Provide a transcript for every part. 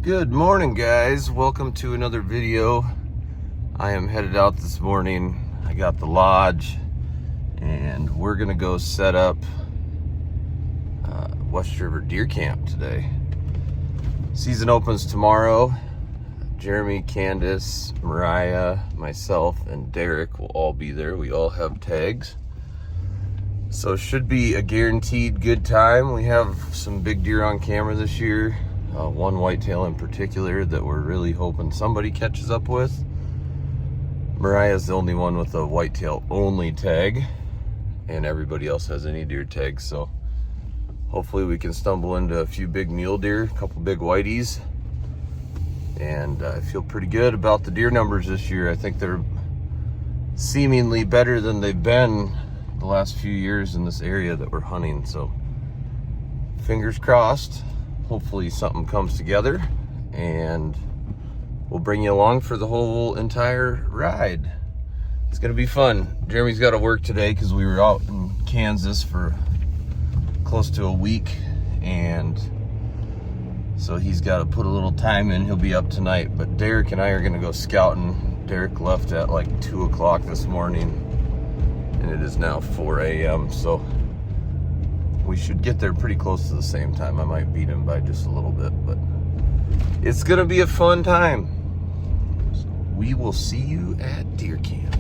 Good morning, guys. Welcome to another video. I am headed out this morning. I got the lodge and we're gonna go set up West River Deer Camp today. Season opens tomorrow. Jeremy, Candace, Mariah, myself, and Derek will all be there. We all have tags. So it should be a guaranteed good time. We have some big deer on camera this year. One whitetail in particular that we're really hoping somebody catches up with. Mariah's the only one with a whitetail only tag, and everybody else has any deer tags. So hopefully we can stumble into a few big mule deer, a couple big whiteys, and I feel pretty good about the deer numbers this year. I think they're seemingly better than they've been the last few years in this area that we're hunting. So fingers crossed. Hopefully something comes together and we'll bring you along for the whole entire ride. It's gonna be fun. Jeremy's got to work today because we were out in Kansas for close to a week, and so he's got to put a little time in. He'll be up tonight, but Derek and I are gonna go scouting. Derek left at like 2 o'clock this morning and it is now 4 a.m. so we should get there pretty close to the same time. I might beat him by just a little bit, but it's gonna be a fun time. So we will see you at deer camp.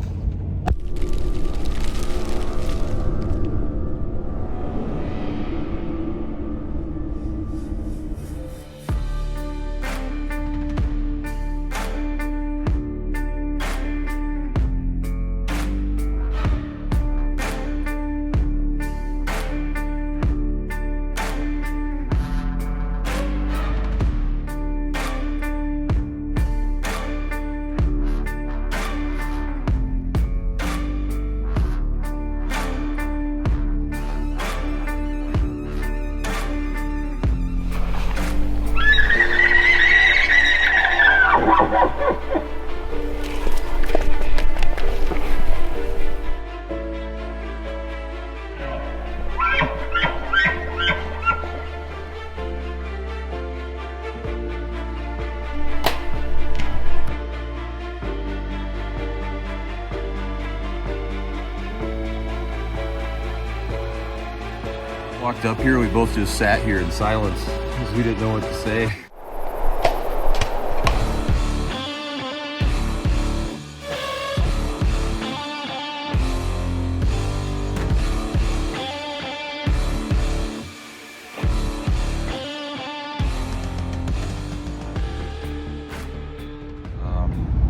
Walked up here, we both just sat here in silence because we didn't know what to say.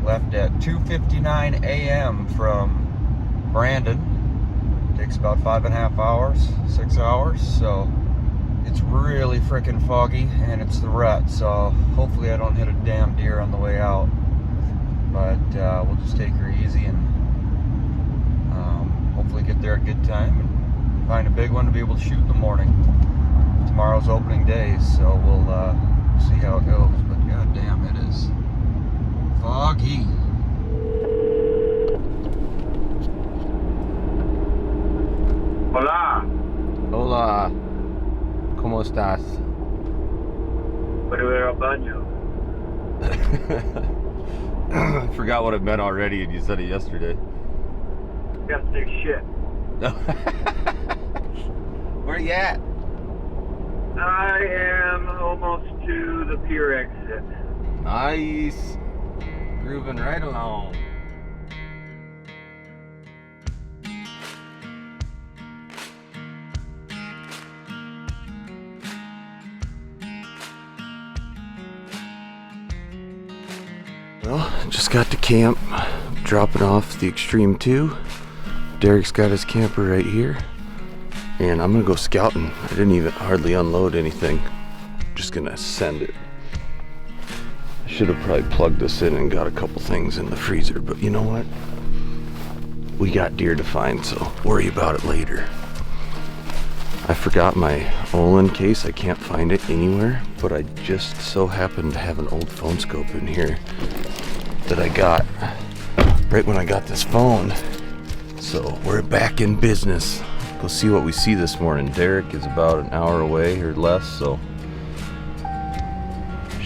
Left at 2:59 a.m. from Brandon. Takes about 5.5 hours, 6 hours, so it's really freaking foggy and it's the rut, so hopefully I don't hit a damn deer on the way out, but we'll just take her easy and hopefully get there at a good time and find a big one to be able to shoot in the morning. Tomorrow's opening day, so we'll see how it goes, but god damn, it is foggy. Hola. Hola. ¿Cómo estás? Primero baño. I forgot what it meant already and you said it yesterday. Got to take shit. Where you at? I am almost to the pier exit. Nice. Grooving right along. Well, just got to camp, dropping off the Extreme 2. Derek's got his camper right here, and I'm gonna go scouting. I didn't even hardly unload anything. Just gonna send it. I should have probably plugged this in and got a couple things in the freezer, but you know what? We got deer to find, so worry about it later. I forgot my Olin case. I can't find it anywhere, but I just so happen to have an old phone scope in here that I got right when I got this phone. So we're back in business. Go see what we see this morning. Derek is about an hour away or less, so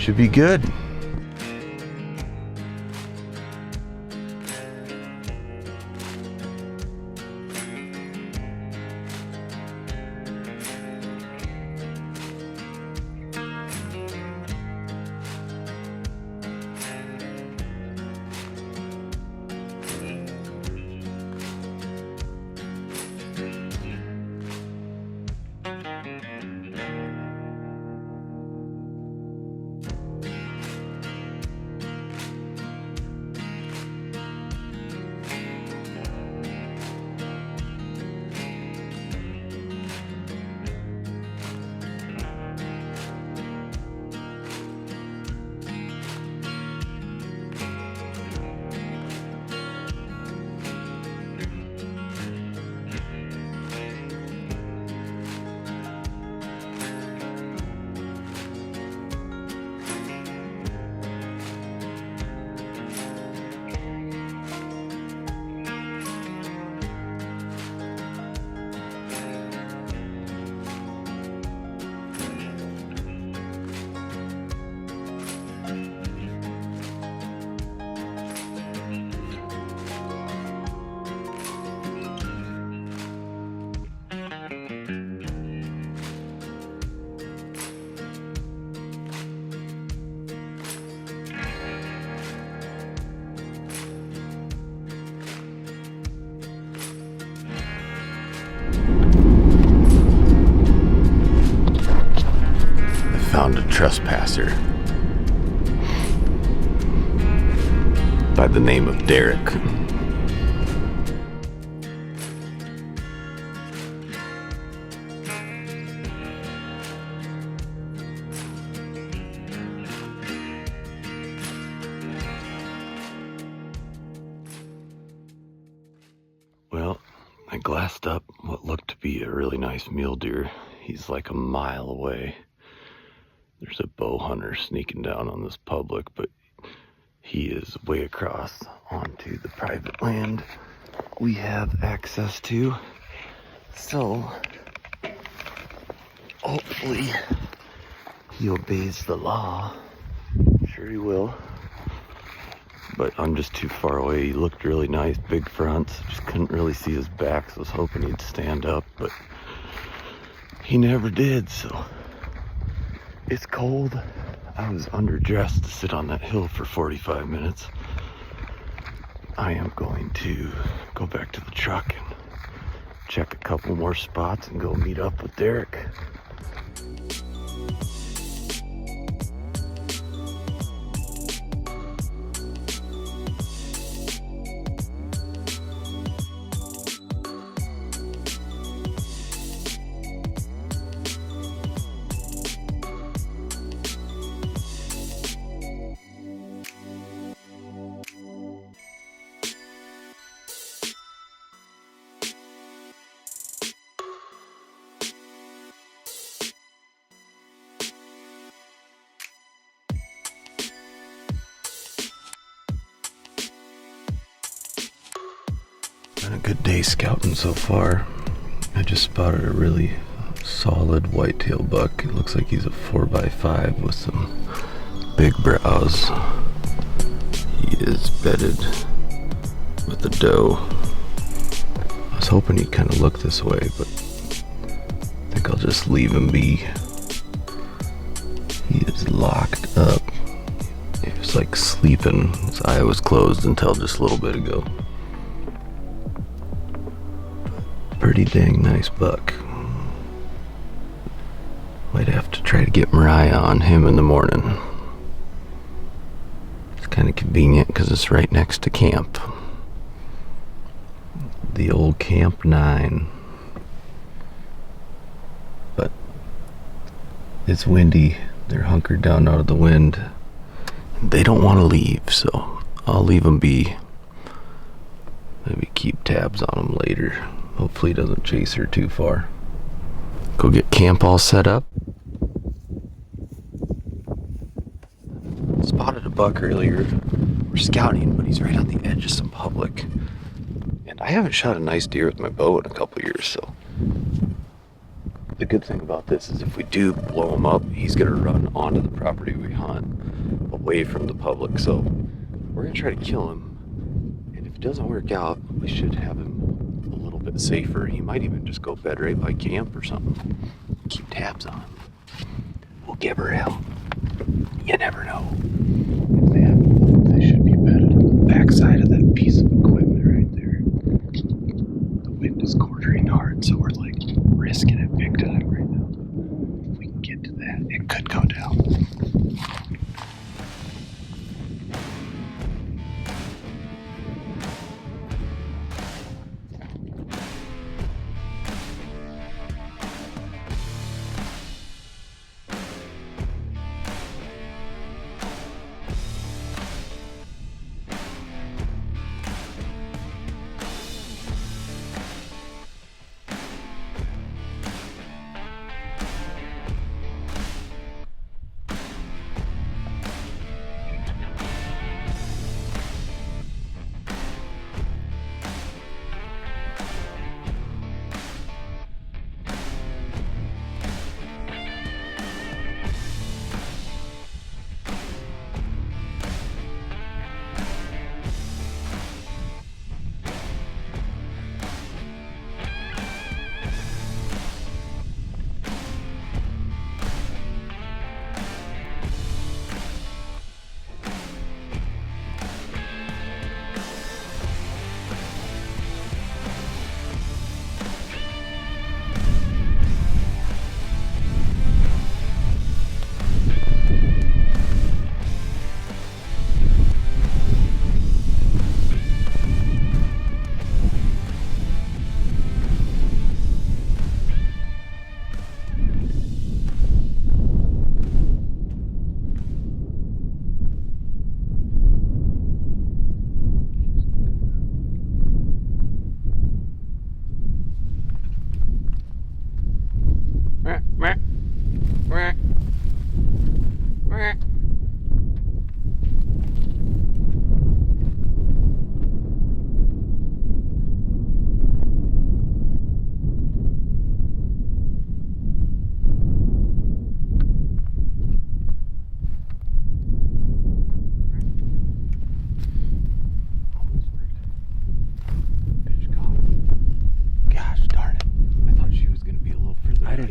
Should be good. Found a trespasser by the name of Derek. Well, I glassed up what looked to be a really nice mule deer. He's like a mile away. There's a bow hunter sneaking down on this public, but he is way across onto the private land we have access to. So, hopefully, he obeys the law. I'm sure he will. But I'm just too far away. He looked really nice, big fronts. Just couldn't really see his back, so I was hoping he'd stand up, but he never did, so. It's cold. I was underdressed to sit on that hill for 45 minutes. I am going to go back to the truck and check a couple more spots and go meet up with Derek. Been a good day scouting so far. I just spotted a really solid whitetail buck. It looks like he's a 4x5 with some big brows. He is bedded with a doe. I was hoping he'd kind of look this way, but I think I'll just leave him be. He is locked up. He was like sleeping. His eye was closed until just a little bit ago. Pretty dang nice buck. Might have to try to get Mariah on him in the morning. It's kind of convenient because it's right next to camp. The old Camp 9. But it's windy. They're hunkered down out of the wind. They don't want to leave, so I'll leave them be. Maybe keep tabs on them later. Hopefully he doesn't chase her too far. Go get camp all set up. Spotted a buck earlier. We're scouting, but he's right on the edge of some public. And I haven't shot a nice deer with my bow in a couple years, so The good thing about this is if we do blow him up, he's gonna run onto the property we hunt, away from the public. So we're gonna try to kill him, and if it doesn't work out, we should have him a little bit safer. He might even just go bed right by camp or something. Keep tabs on him. We'll give her hell. You never know. They should be bedded on the backside of that piece of equipment right there. The wind is quartering hard, so we're like risking it big time right now. If we can get to that, it could go down.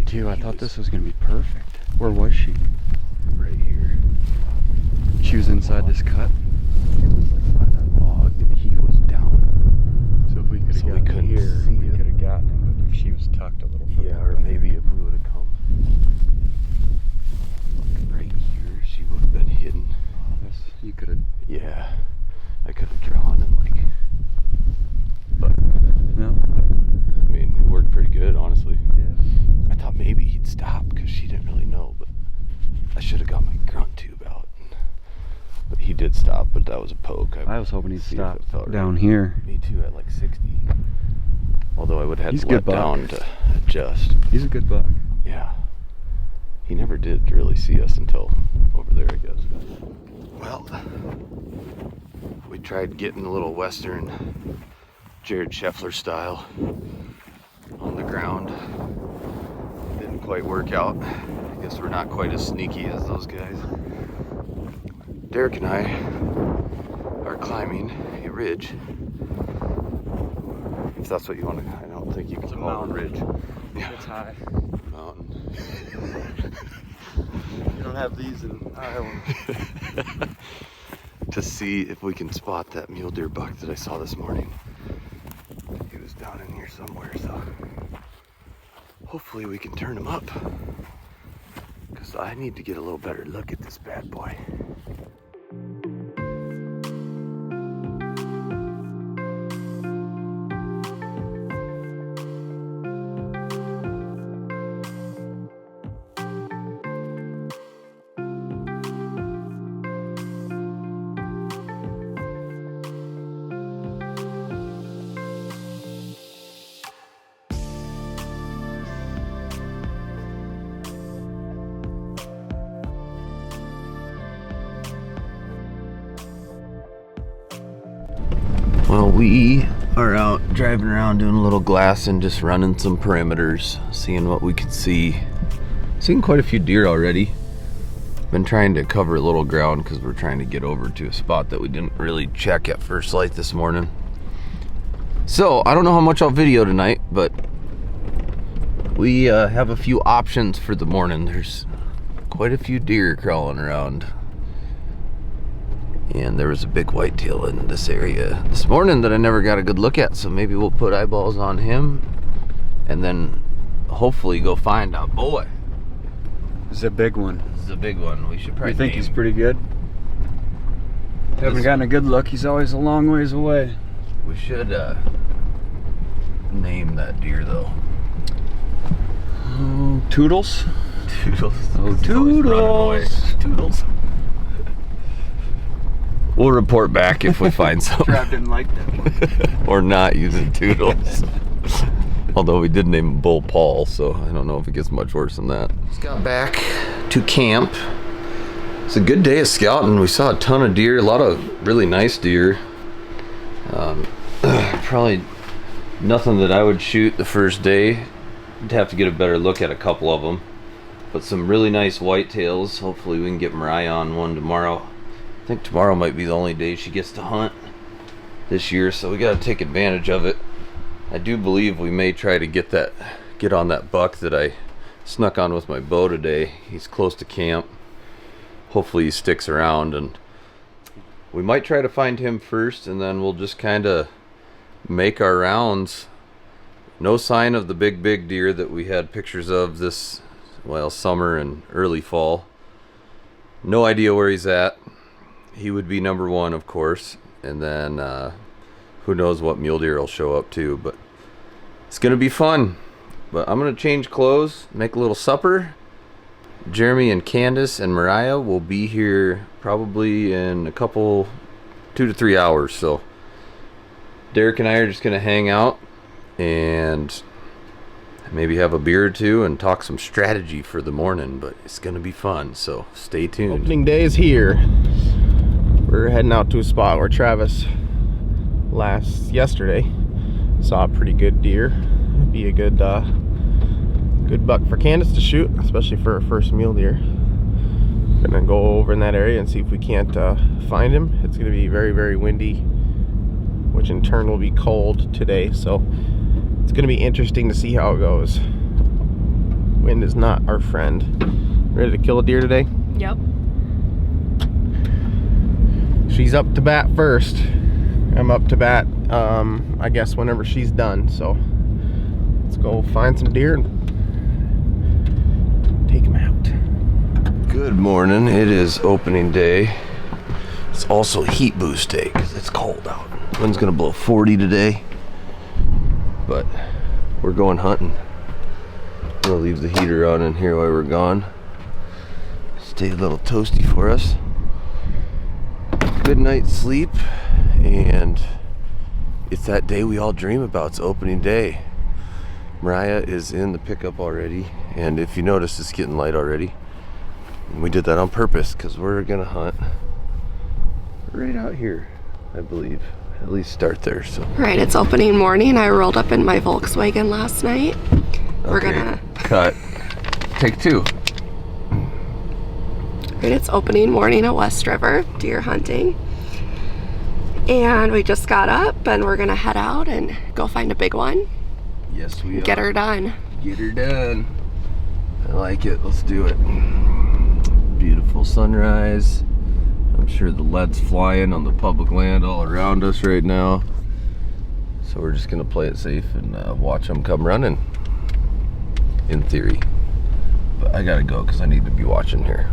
Too. I thought this was gonna be perfect. Where was she? Right here. She was inside this cut. It was like by that log, and he was down. So if we could have gotten couldn't here, see we it. could have gotten him. But if she was tucked a little further, Yeah, or maybe if we would have come like right here, she would have been hidden. this you could have. Yeah, I could have drawn and like, but No. I mean, it worked pretty good, honestly. Yeah. I thought maybe he'd stop because she didn't really know, but I should have got my grunt tube out. But he did stop, but that was a poke. I was hoping he'd See if stop it felt right. down here. Me too, at like 60. Although I would have had He's to a let good buck. down to adjust. He's a good buck. Yeah. He never did really see us until over there, I guess. Well, we tried getting a little Western Jared Scheffler style on the ground. Didn't quite work out. I guess we're not quite as sneaky as those guys. Derek and I are climbing a ridge. If that's what you want to, I don't think you can call it a ridge. Yeah. It's high. Mountain. You don't have these in Iowa. To see if we can spot that mule deer buck that I saw this morning. He was down in here somewhere, so hopefully we can turn him up. Because I need to get a little better look at this bad boy. Well, we are out driving around doing a little glass and just running some perimeters, seeing what we could see. Seen quite a few deer already. Been trying to cover a little ground because we're trying to get over to a spot that we didn't really check at first light this morning. So I don't know how much I'll video tonight, but we have a few options for the morning. There's quite a few deer crawling around. And there was a big whitetail in this area this morning that I never got a good look at, so maybe we'll put eyeballs on him and then hopefully go find a boy. This is a big one. This is a big one. We should probably You think he's pretty good? Haven't gotten a good look. He's always a long ways away. We should name that deer though. Oh, Toodles? Toodles. Oh, He's always running away. Toodles. Toodles. We'll report back if we find something. Trav didn't like that one. Or not using Toodles. Although we did name him Bull Paul, so I don't know if it gets much worse than that. Just got back to camp. It's a good day of scouting. We saw a ton of deer, a lot of really nice deer. Probably nothing that I would shoot the first day. I'd have to get a better look at a couple of them. But some really nice whitetails. Hopefully we can get Mariah on one tomorrow. I think tomorrow might be the only day she gets to hunt this year, so we got to take advantage of it. I do believe we may try to get on that buck that I snuck on with my bow today. He's close to camp. Hopefully he sticks around, and we might try to find him first, and then we'll just kind of make our rounds. No sign of the big deer that we had pictures of this, well, summer and early fall. No idea where he's at. He would be number one, of course, and then who knows what mule deer will show up too, but it's gonna be fun. But I'm gonna change clothes, make a little supper. Jeremy and Candace and Mariah will be here probably in a couple 2 to 3 hours, so Derek and I are just gonna hang out and maybe have a beer or two and talk some strategy for the morning, but it's gonna be fun, so stay tuned. Opening day is here. We're heading out to a spot where Travis yesterday saw a pretty good deer. It'd be a good buck for Candace to shoot, especially for her first mule deer. Gonna go over in that area and see if we can't find him. It's gonna be very windy, which in turn will be cold today, so it's gonna be interesting to see how it goes. Wind is not our friend. Ready to kill a deer today? Yep. She's up to bat first. I'm up to bat, I guess, whenever she's done. So let's go find some deer and take them out. Good morning. It is opening day. It's also heat boost day because it's cold out. Wind's gonna blow 40 today, but we're going hunting. I'm gonna leave the heater on in here while we're gone. Stay a little toasty for us. Good night's sleep, and it's that day we all dream about. It's opening day. Mariah is in the pickup already, and if you notice, it's getting light already. And we did that on purpose because we're gonna hunt right out here, I believe. At least start there. So Right, it's opening morning. I rolled up in my Volkswagen last night. We're gonna cut. Take two. Right, it's opening morning at West River, deer hunting. And we just got up and we're gonna head out and go find a big one. Yes, we Get are. her done. Get her done. I like it. Let's do it. Beautiful sunrise. I'm sure the lead's flying on the public land all around us right now. So we're just gonna play it safe and watch them come running. In theory. But I gotta go because I need to be watching here.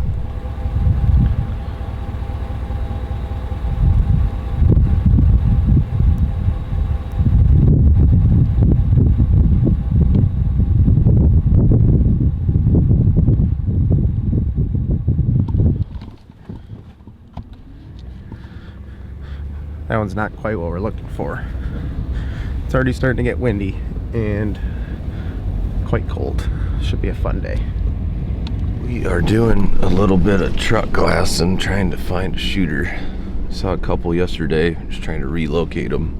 That one's not quite what we're looking for. It's already starting to get windy and quite cold. Should be a fun day. We are doing a little bit of truck glassing, trying to find a shooter. Saw a couple yesterday, just trying to relocate them.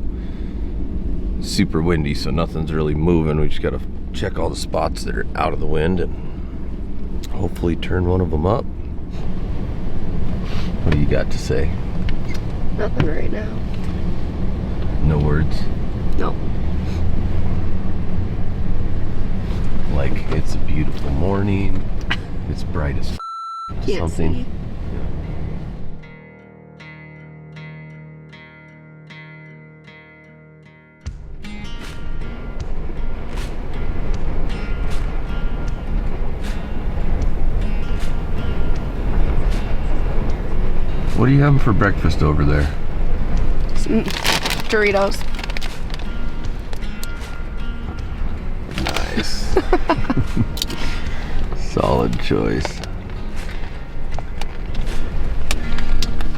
super windy, so nothing's really moving. We just gotta check all the spots that are out of the wind and hopefully turn one of them up. What do you got to say? Nothing right now. No words? No. Like, it's a beautiful morning, it's bright as Can't something. see. What are you having for breakfast over there? Some Doritos. Nice. Solid choice.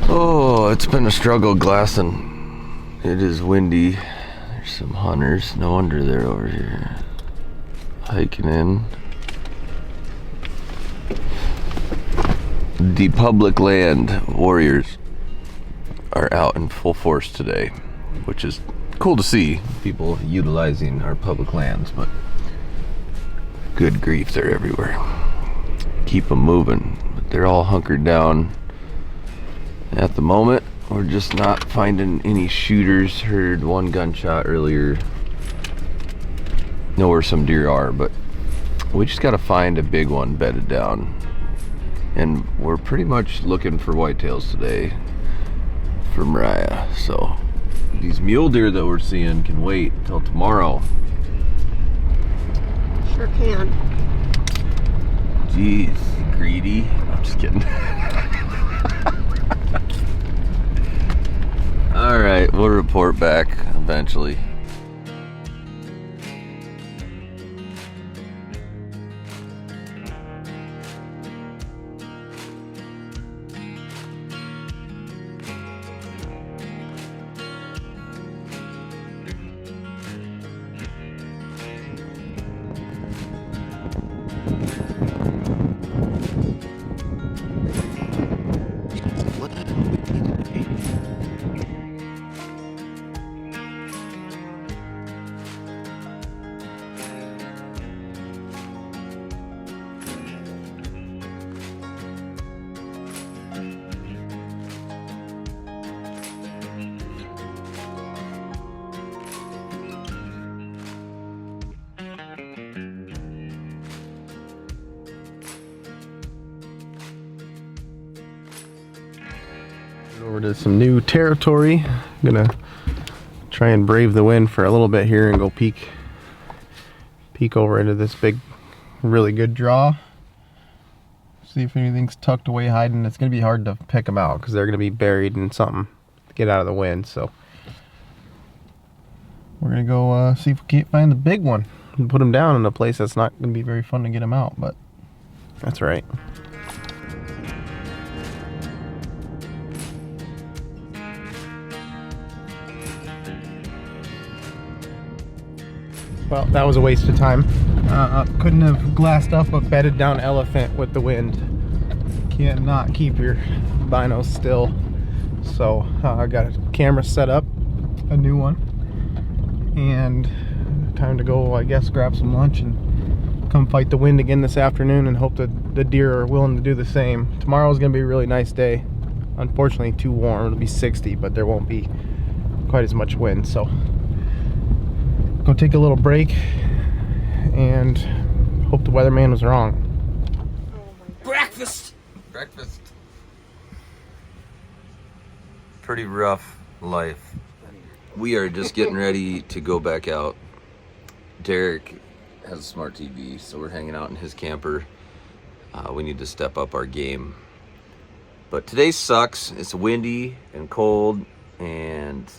Oh, it's been a struggle glassing. It is windy. There's some hunters. No wonder they're over here hiking in. The public land warriors are out in full force today, which is cool to see. People utilizing our public lands, but good grief, they're everywhere. Keep them moving. But they're all hunkered down at the moment. We're just not finding any shooters. Heard one gunshot earlier. Know where some deer are, but we just got to find a big one bedded down. And we're pretty much looking for whitetails today for Mariah. So these mule deer that we're seeing can wait till tomorrow. Sure can. Jeez, greedy. I'm just kidding. All right, we'll report back eventually. Over to some new territory. I'm gonna try and brave the wind for a little bit here and go peek over into this big, really good draw. See if anything's tucked away hiding. It's gonna be hard to pick them out because they're gonna be buried in something to get out of the wind. So we're gonna go see if we can't find the big one and put them down in a place that's not gonna be very fun to get them out, but that's right. Well, that was a waste of time. Couldn't have glassed up a bedded down elephant with the wind. Can't not keep your binos still. So I got a camera set up, a new one, and time to go, I guess, grab some lunch and come fight the wind again this afternoon and hope that the deer are willing to do the same. Tomorrow's gonna be a really nice day. Unfortunately too warm, it'll be 60, but there won't be quite as much wind, so go take a little break and hope the weatherman was wrong. Breakfast! Pretty rough life. We are just getting ready to go back out. Derek has a smart TV, so we're hanging out in his camper. We need to step up our game. But today sucks. It's windy and cold, and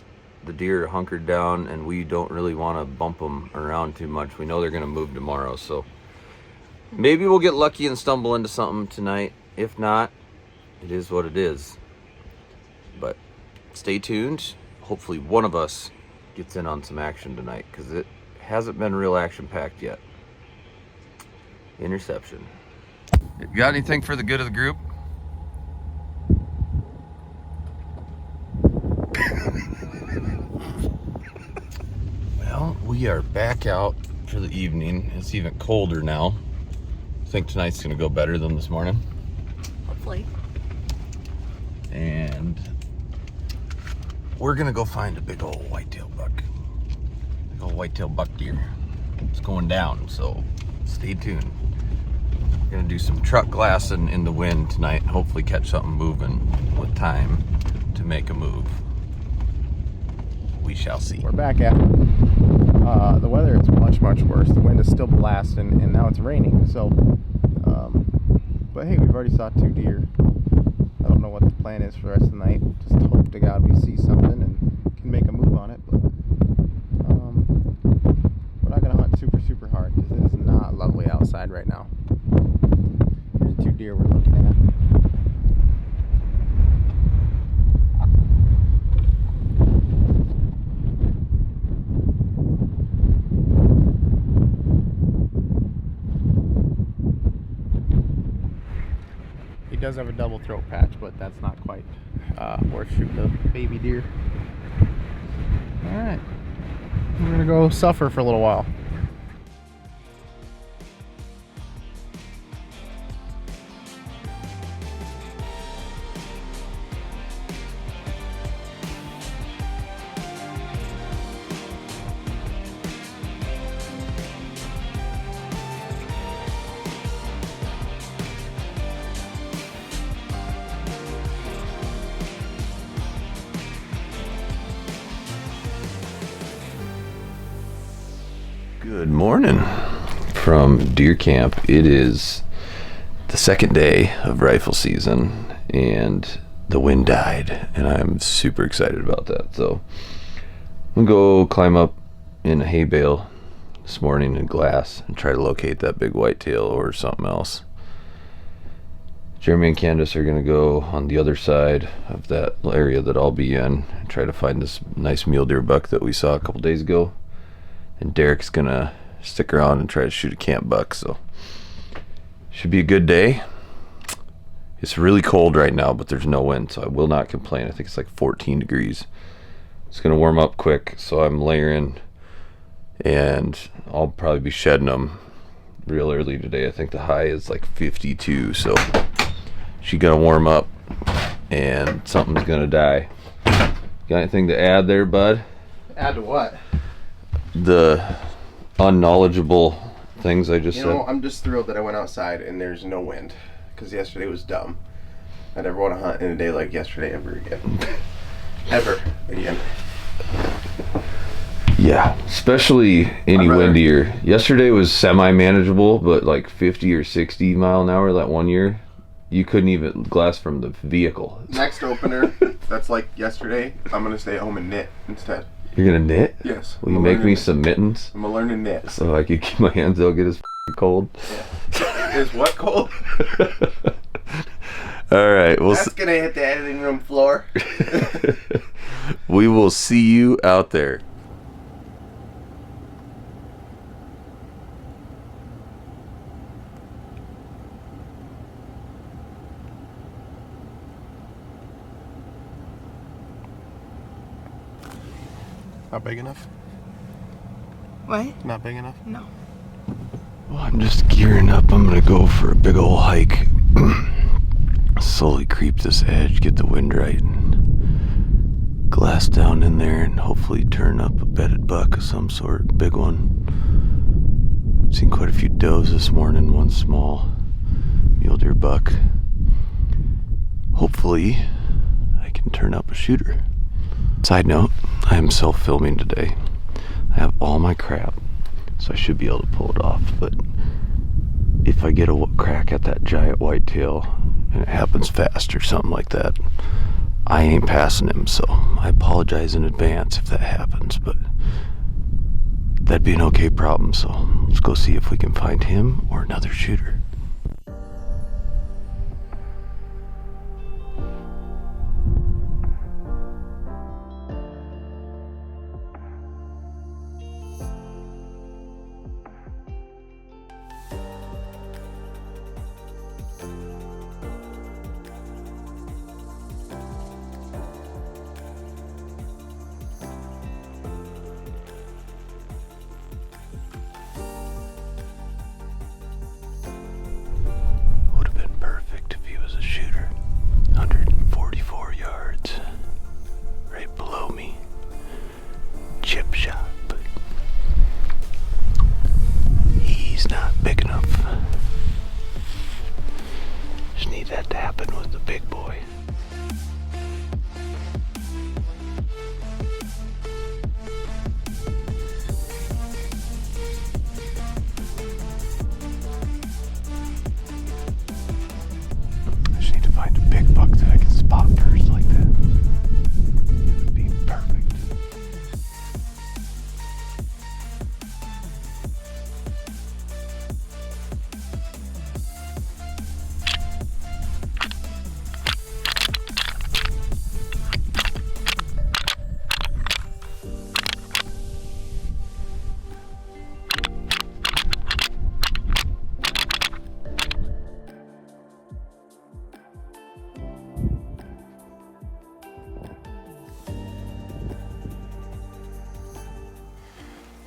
the deer are hunkered down, and we don't really want to bump them around too much. We know they're going to move tomorrow, so maybe we'll get lucky and stumble into something tonight. If not, it is what it is. But stay tuned. Hopefully one of us gets in on some action tonight, because it hasn't been real action-packed yet. Interception. You got anything for the good of the group? Well, We are back out for the evening. It's even colder now. I think tonight's gonna go better than this morning. Hopefully. And we're gonna go find a big old whitetail buck. Big old whitetail buck deer. It's going down, so stay tuned. We're gonna do some truck glassing in the wind tonight. Hopefully catch something moving with time to make a move. We shall see. We're back at the weather is much worse. The wind is still blasting, and now it's raining. So, but hey, we've already saw 2 deer. I don't know what the plan is for the rest of the night. Just hope to God we see something and can make a move on it. But we're not gonna hunt super hard because it is not lovely outside right now. Here's 2 deer we're looking at. He does have a double throat patch, but that's not quite worth shooting a baby deer. Alright, we're gonna go suffer for a little while. Good morning from deer camp. It is the second day of rifle season and the wind died, and I'm super excited about that. So I'm gonna go climb up in a hay bale this morning in glass and try to locate that big whitetail or something else. Jeremy and Candace are gonna go on the other side of that area that I'll be in and try to find this nice mule deer buck that we saw a couple days ago. And Derek's gonna stick around and try to shoot a camp buck, so should be a good day. It's really cold right now, but there's no wind, so I will not complain. I think it's like 14 degrees. It's gonna warm up quick, so I'm layering, and I'll probably be shedding them real early today. I think the high is like 52, so she's gonna warm up, and something's gonna die. Got anything to add there, bud? Add to what? The unknowledgeable things I just said. You know, I'm just thrilled that I went outside and there's no wind, because yesterday was dumb. I never want to hunt in a day like yesterday ever again. Ever again. Yeah, especially any windier. Yesterday was semi-manageable, but like 50 or 60 mile an hour that one year, you couldn't even glass from the vehicle. Next opener, that's like yesterday, I'm going to stay at home and knit instead. You're gonna knit? Yes. Will you make me some mittens? I'm gonna learn to knit. So I could keep my hands, they'll get as cold. Yeah. Is what cold? Alright, that's gonna hit the editing room floor. We will see you out there. Not big enough? What? Not big enough? No. Well, I'm just gearing up. I'm gonna go for a big old hike. Slowly creep this edge, get the wind right, and glass down in there, and hopefully turn up a bedded buck of some sort, big one. Seen quite a few does this morning, one small mule deer buck. Hopefully, I can turn up a shooter. Side note, I am self-filming today. I have all my crap, so I should be able to pull it off, but if I get a crack at that giant whitetail and it happens fast or something like that, I ain't passing him, so I apologize in advance if that happens, but that'd be an okay problem, so let's go see if we can find him or another shooter.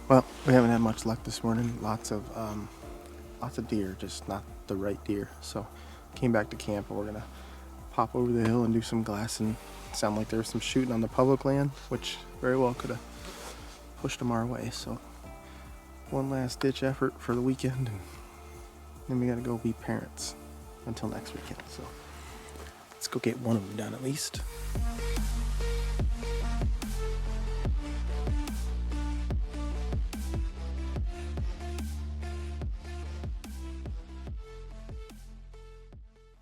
Well, we haven't had much luck this morning. Lots of deer, just not the right deer. So came back to camp and we're gonna pop over the hill and do some glassing. Sound like there was some shooting on the public land, which very well could have pushed them our way. So one last ditch effort for the weekend, and then we gotta go be parents until next weekend. So let's go get one of them done at least.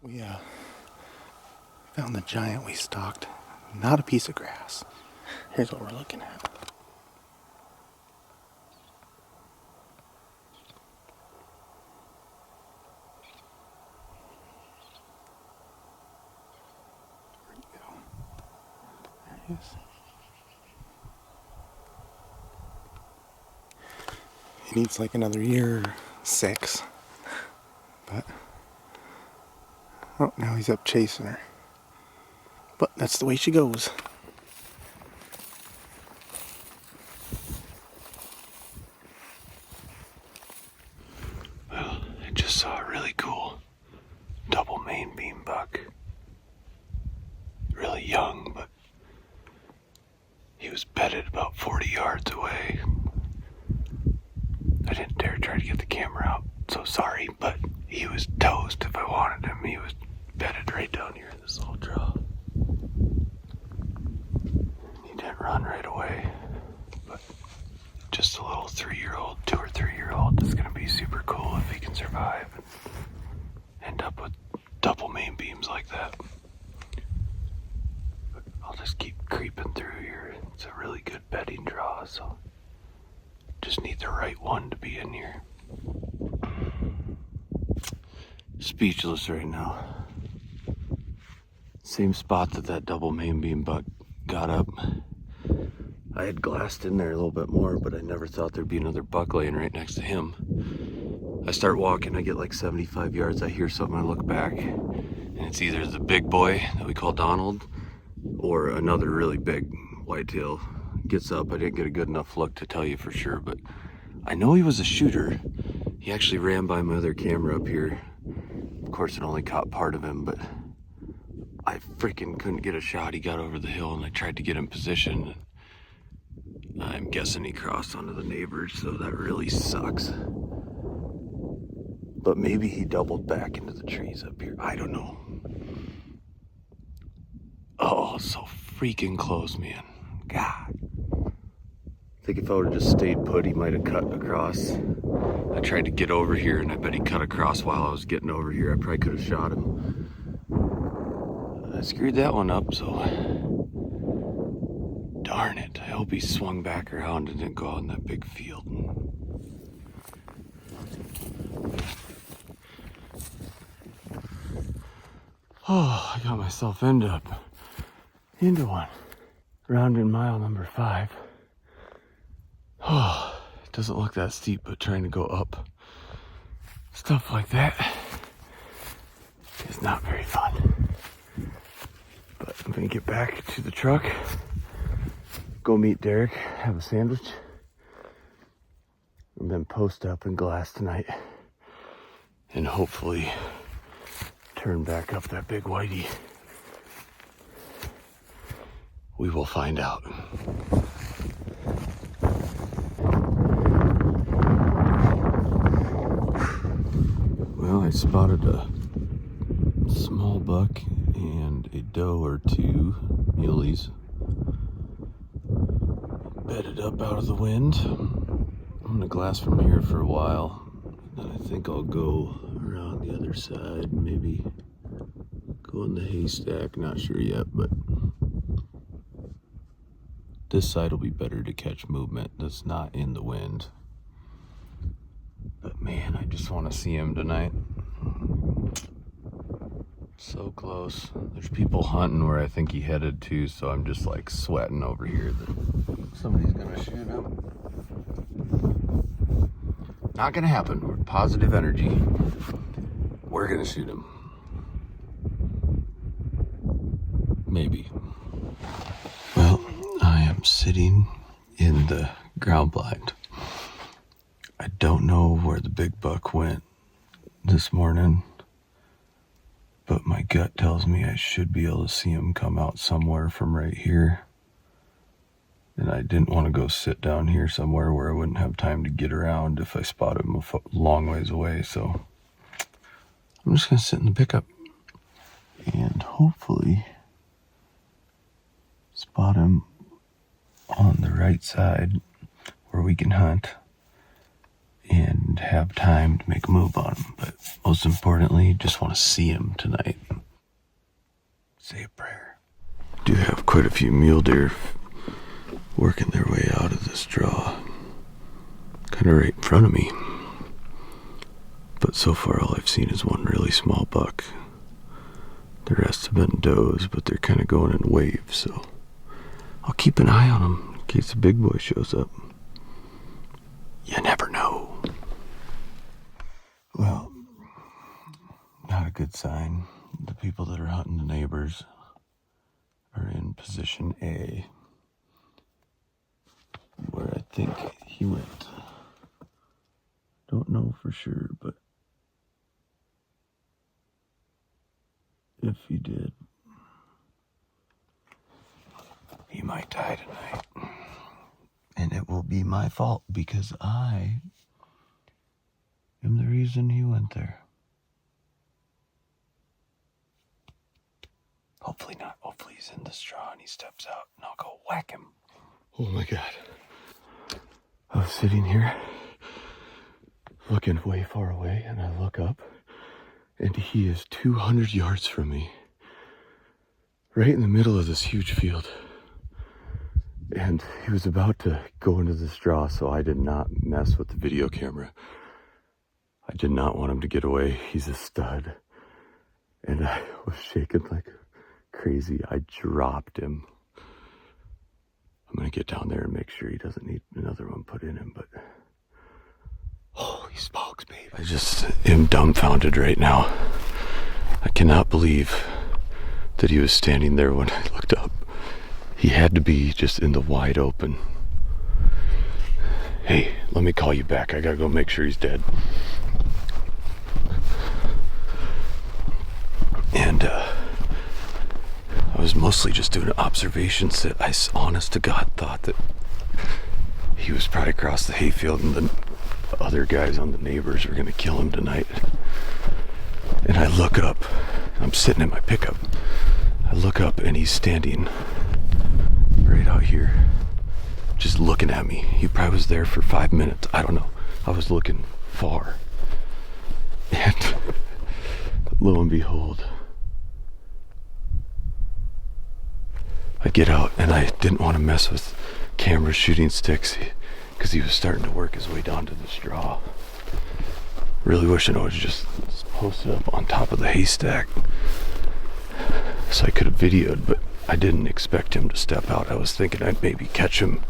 We found the giant we stalked. Not a piece of grass. Here's what we're looking at. Where'd he go? There he is. He needs like another year or 6. But oh, now he's up chasing her. But that's the way she goes. Well, I just saw a really cool double main beam buck. Really young, but he was bedded about 40 yards away. I didn't dare try to get the camera out, so sorry, but he was toast if I wanted him. He was bedded right down here in this little draw. He didn't run right away, but just a little 3-year-old, 2 or 3-year-old is going to be super cool if he can survive and end up with double main beams like that. But I'll just keep creeping through here. It's a really good bedding draw, so just need the right one to be in here. Speechless right now. Same spot that double main beam buck got up. I had glassed in there a little bit more, but I never thought there'd be another buck laying right next to him. I start walking, I get like 75 yards, I hear something, I look back, and it's either the big boy that we call Donald or another really big whitetail. Gets up. I didn't get a good enough look to tell you for sure, but I know he was a shooter. He actually ran by my other camera up here. Of course, it only caught part of him, but I freaking couldn't get a shot. He got over the hill and I tried to get in position. I'm guessing he crossed onto the neighbors, so that really sucks. But maybe he doubled back into the trees up here. I don't know. Oh, so freaking close, man. God. I think if I would have just stayed put, he might have cut across. I tried to get over here, and I bet he cut across while I was getting over here. I probably could have shot him. I screwed that one up, so darn it. I hope he swung back around and didn't go out in that big field. Oh, I got myself into one. Round in mile number 5. Oh, it doesn't look that steep, but trying to go up stuff like that is not very fun. But I'm gonna get back to the truck, go meet Derek, have a sandwich, and then post up and glass tonight, and hopefully turn back up that big whitey. We will find out. Well, I spotted a small buck and a doe or 2 muleys bedded up out of the wind. I'm gonna glass from here for a while, then I think I'll go around the other side, maybe go in the haystack, not sure yet, but this side will be better to catch movement that's not in the wind. But man, I just want to see him tonight. So close. There's people hunting where I think he headed to, so I'm just like sweating over here that somebody's gonna shoot him. Not gonna happen. We're positive energy. We're gonna shoot him. Maybe. Well, I am sitting in the ground blind. I don't know where the big buck went this morning, but my gut tells me I should be able to see him come out somewhere from right here. And I didn't want to go sit down here somewhere where I wouldn't have time to get around if I spot him a long ways away. So I'm just going to sit in the pickup and hopefully spot him on the right side where we can hunt and have time to make a move on him. But most importantly, just want to see him tonight. Say a prayer. Do have quite a few mule deer working their way out of this draw, kind of right in front of me. But so far all I've seen is one really small buck. The rest have been does, but they're kind of going in waves, so I'll keep an eye on them in case the big boy shows up. You never know. Well, not a good sign. The people that are hunting the neighbors are in position A, where I think he went. Don't know for sure, but if he did, he might die tonight. And it will be my fault because I am the reason he went there. Hopefully not. Hopefully he's in the straw and he steps out and I'll go whack him. Oh my God. I was sitting here looking way far away and I look up and he is 200 yards from me, right in the middle of this huge field. And he was about to go into the straw, so I did not mess with the video camera. I did not want him to get away. He's a stud. And I was shaking like crazy. I dropped him. I'm going to get down there and make sure he doesn't need another one put in him, but holy smokes, babe. I just am dumbfounded right now. I cannot believe that he was standing there when I looked up. He had to be just in the wide open. Hey, let me call you back. I gotta go make sure he's dead. And I was mostly just doing an observation sit. I honest to God thought that he was probably across the hayfield and the other guys on the neighbors were gonna kill him tonight. And I look up, I'm sitting in my pickup. I look up and he's standing right out here, just looking at me. He probably was there for 5 minutes. I don't know. I was looking far. And lo and behold, I get out and I didn't want to mess with camera shooting sticks because he was starting to work his way down to the straw. Really wishing I was just posted up on top of the haystack so I could have videoed, but I didn't expect him to step out. I was thinking I'd maybe catch him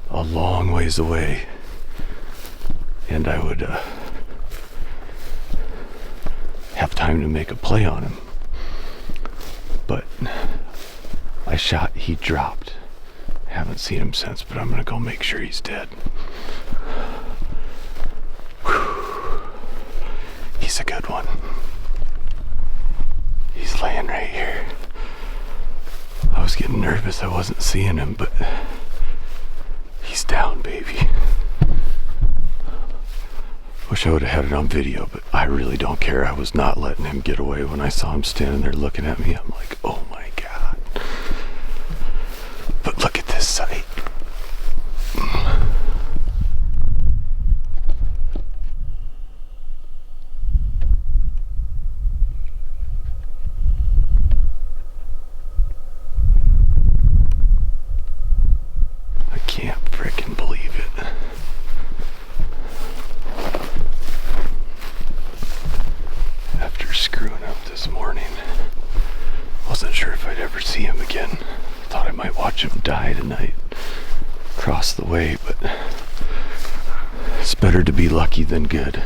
a long ways away and I would have time to make a play on him. But I shot, he dropped. Haven't seen him since, but I'm gonna go make sure he's dead. Whew. He's a good one. He's laying right here. I was getting nervous I wasn't seeing him, but he's down, baby. Wish I would have had it on video, but I really don't care. I was not letting him get away. When I saw him standing there looking at me, I'm like, oh my God. But look at this sight. I can't frickin' believe it. After screwing up this morning, wasn't sure if I'd ever see him again. Thought I might watch him die tonight across the way, but it's better to be lucky than good.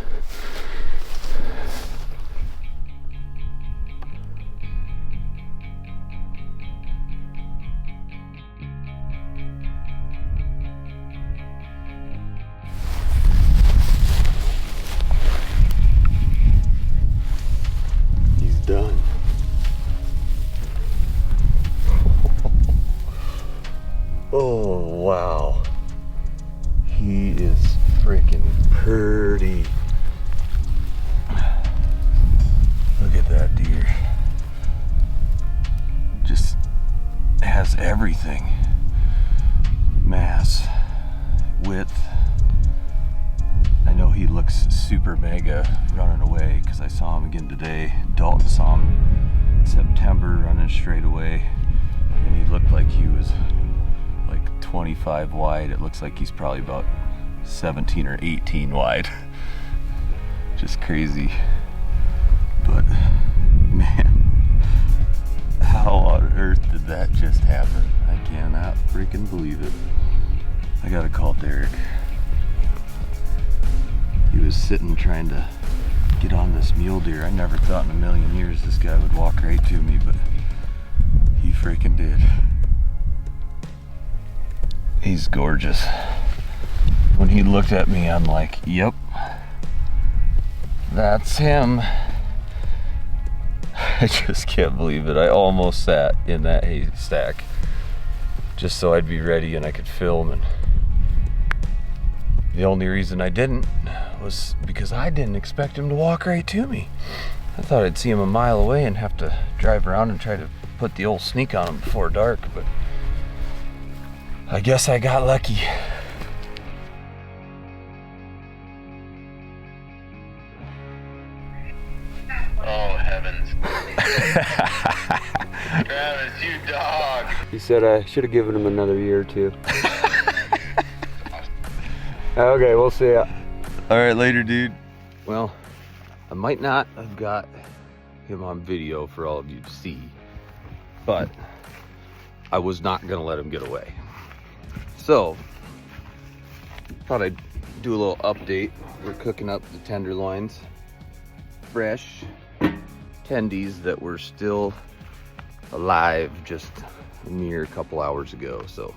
Oh, wow. He is freaking pretty. Look at that deer. Just has everything. Mass, width. I know he looks super mega running away because I saw him again today. Dalton saw him in September running straight away, and he looked like he was like 25 wide. It looks like he's probably about 17 or 18 wide. Just crazy. But man, how on earth did that just happen? I cannot freaking believe it. I gotta call Derek. He was sitting trying to get on this mule deer. I never thought in a million years this guy would walk right to me, but he freaking did. He's gorgeous. When he looked at me, I'm like, yep, that's him. I just can't believe it. I almost sat in that haystack just so I'd be ready and I could film, and the only reason I didn't was because I didn't expect him to walk right to me. I thought I'd see him a mile away and have to drive around and try to put the old sneak on him before dark, but I guess I got lucky. Oh, heavens. Travis, you dog. He said I should have given him another year or two. Okay, we'll see ya. All right, later, dude. Well, I might not have got him on video for all of you to see, but I was not gonna let him get away. So, thought I'd do a little update. We're cooking up the tenderloins, fresh tendies that were still alive just a mere couple hours ago. So,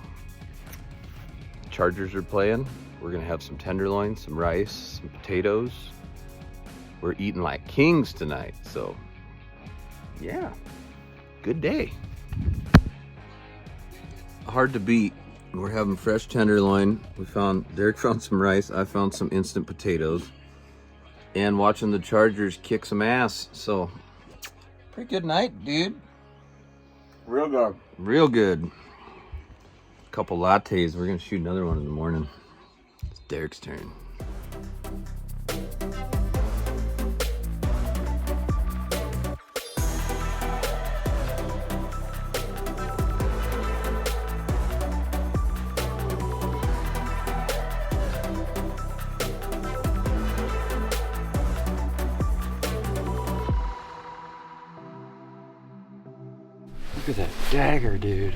Chargers are playing. We're gonna have some tenderloins, some rice, some potatoes. We're eating like kings tonight, so yeah, good day. Hard to beat. We're having fresh tenderloin. Derek found some rice, I found some instant potatoes, and watching the Chargers kick some ass. So pretty good night, dude. Real good. Real good. Couple lattes. We're gonna shoot another one in the morning. It's Derek's turn. Look at that dagger, dude.